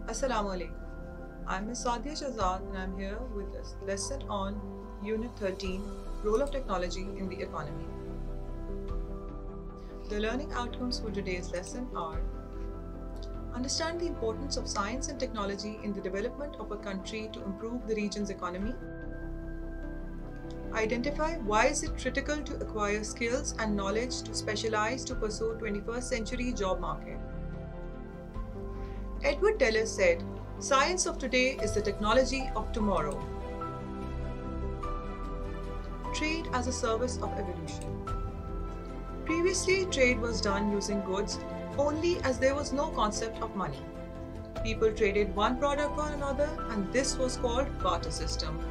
Assalamu alaikum. I'm Ms. Sadia Shahzad and I'm here with a lesson on Unit 13, Role of Technology in the Economy. The learning outcomes for today's lesson are: understand the importance of science and technology in the development of a country to improve the region's economy. Identify why is it critical to acquire skills and knowledge to specialize to pursue 21st century job market. Edward Teller said, "Science of today is the technology of tomorrow." Trade as a service of evolution. Previously, trade was done using goods only as there was no concept of money. People traded one product for another, and this was called barter system.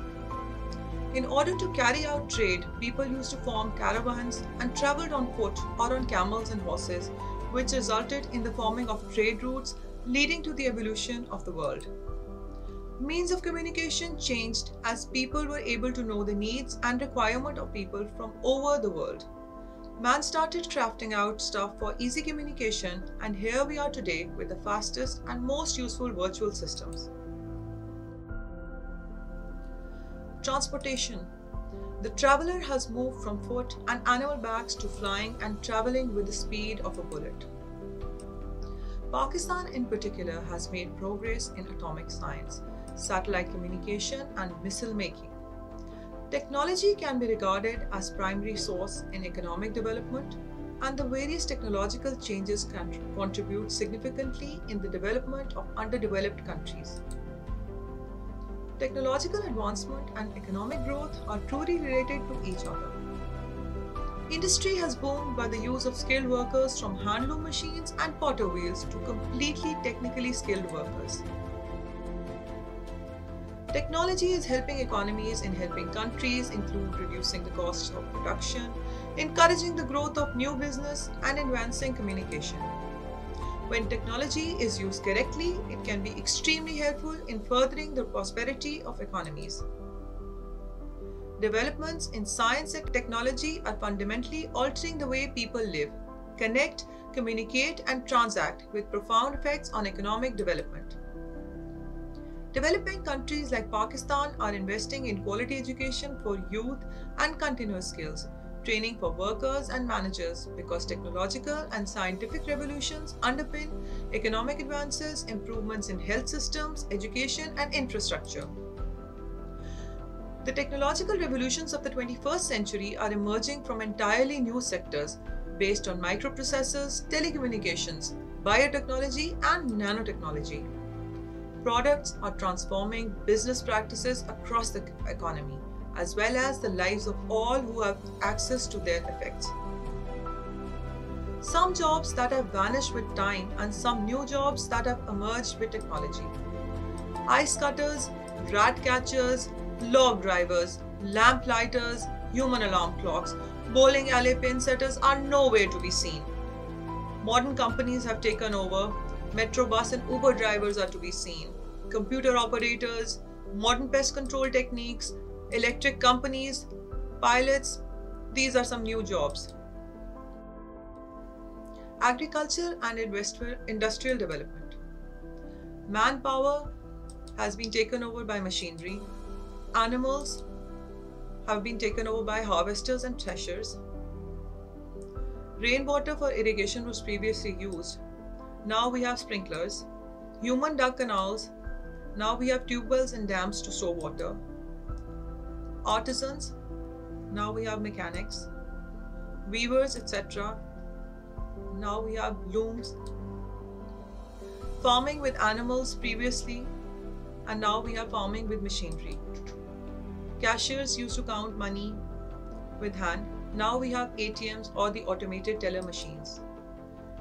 In order to carry out trade, people used to form caravans and traveled on foot or on camels and horses, which resulted in the forming of trade routes leading to the evolution of the world. Means of communication changed as people were able to know the needs and requirement of people from over the world. Man started crafting out stuff for easy communication, and here we are today with the fastest and most useful virtual systems. Transportation. The traveler has moved from foot and animal backs to flying and traveling with the speed of a bullet. Pakistan in particular has made progress in atomic science, satellite communication and missile making. Technology can be regarded as primary source in economic development, and the various technological changes can contribute significantly in the development of underdeveloped countries. Technological advancement and economic growth are truly related to each other. Industry has boomed by the use of skilled workers from handloom machines and potter wheels to completely technically skilled workers. Technology is helping economies in helping countries include reducing the costs of production, encouraging the growth of new business, and advancing communication. When technology is used correctly, it can be extremely helpful in furthering the prosperity of economies. Developments in science and technology are fundamentally altering the way people live, connect, communicate, and transact, with profound effects on economic development. Developing countries like Pakistan are investing in quality education for youth and continuous skills, training for workers and managers, because technological and scientific revolutions underpin economic advances, improvements in health systems, education, and infrastructure. The technological revolutions of the 21st century are emerging from entirely new sectors based on microprocessors, telecommunications, biotechnology, and nanotechnology. Products are transforming business practices across the economy, as well as the lives of all who have access to their effects. Some jobs that have vanished with time, and some new jobs that have emerged with technology. Ice cutters, rat catchers, log drivers, lamp lighters, human alarm clocks, bowling alley pin setters are nowhere to be seen. Modern companies have taken over. Metro bus and Uber drivers are to be seen. Computer operators, modern pest control techniques, electric companies, pilots, these are some new jobs. Agriculture and industrial development. Manpower has been taken over by machinery. Animals have been taken over by harvesters and threshers. Rainwater for irrigation was previously used. Now we have sprinklers. Human dug canals. Now we have tube wells and dams to store water. Artisans. Now we have mechanics. Weavers, etc. Now we have looms. Farming with animals previously, and now we have farming with machinery. Cashiers used to count money with hand. Now we have ATMs or the automated teller machines.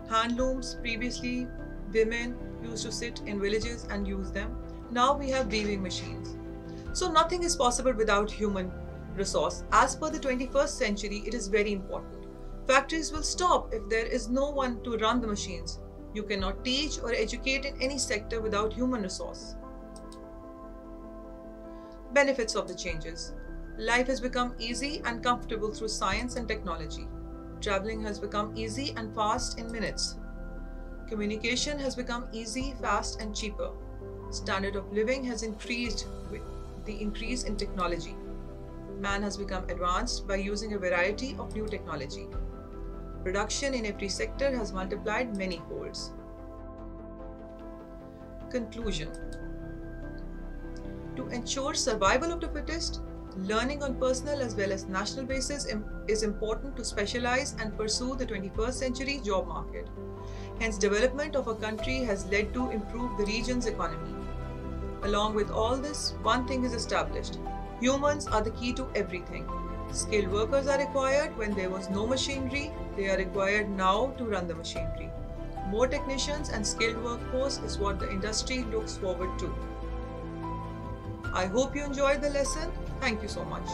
Handlooms, previously women used to sit in villages and use them. Now we have weaving machines. So nothing is possible without human resource. As per the 21st century, it is very important. Factories will stop if there is no one to run the machines. You cannot teach or educate in any sector without human resource. Benefits of the changes. Life has become easy and comfortable through science and technology. Traveling has become easy and fast in minutes. Communication has become easy, fast, and cheaper. Standard of living has increased with the increase in technology. Man has become advanced by using a variety of new technology. Production in every sector has multiplied many folds. Conclusion. To ensure survival of the fittest, learning on personal as well as national basis is important to specialize and pursue the 21st century job market. Hence, development of a country has led to improve the region's economy. Along with all this, one thing is established. Humans are the key to everything. Skilled workers are required when there was no machinery. They are required now to run the machinery. More technicians and skilled workforce is what the industry looks forward to. I hope you enjoyed the lesson. Thank you so much.